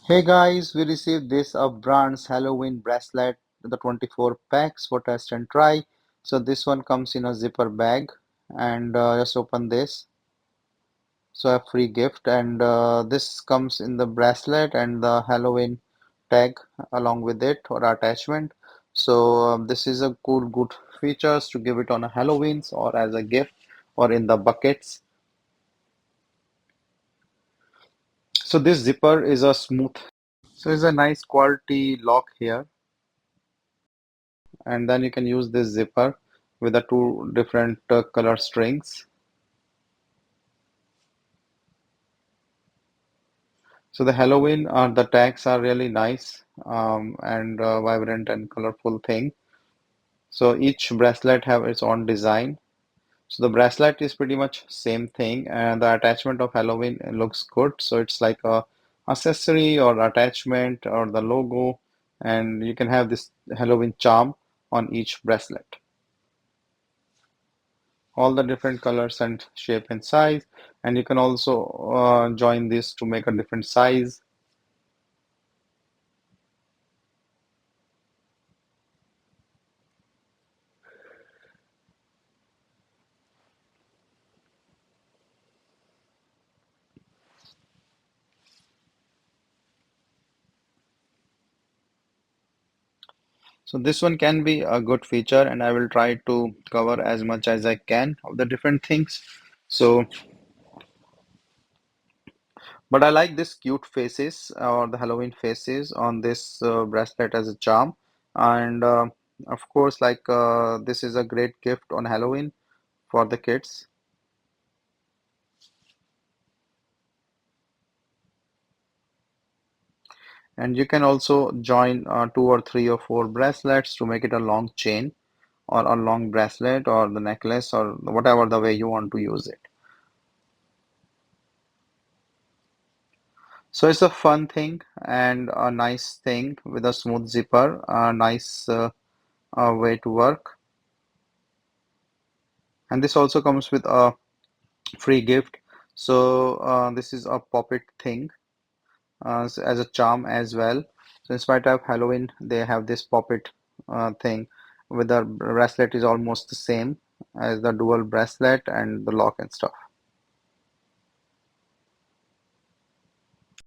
Hey guys, we received this UpBrands Halloween bracelet, the 24 packs for test and try. So this one comes in a zipper bag, and just open this. So a free gift, and this comes in the bracelet and the Halloween tag along with it or attachment. So this is a good features to give it on a Halloween's or as a gift or in the buckets. So this zipper is a smooth. So it's a nice quality lock here, and then you can use this zipper with the two different color strings. So the Halloween the tags are really nice and vibrant and colorful thing. So each bracelet have its own design. So the bracelet is pretty much same thing, and the attachment of Halloween looks good. So it's like a accessory or attachment or the logo, and you can have this Halloween charm on each bracelet. All the different colors and shape and size, and you can also join this to make a different size. So this one can be a good feature, and I will try to cover as much as I can of the different things. So but I like this cute faces or the Halloween faces on this bracelet as a charm, and of course like this is a great gift on Halloween for the kids. And you can also join two or three or four bracelets to make it a long chain or a long bracelet or the necklace or whatever the way you want to use it. So it's a fun thing and a nice thing with a smooth zipper, a nice way to work. And this also comes with a free gift. So this is a puppet thing as a charm as well. So in spite of Halloween, they have this puppet thing with the bracelet is almost the same as the dual bracelet and the lock and stuff.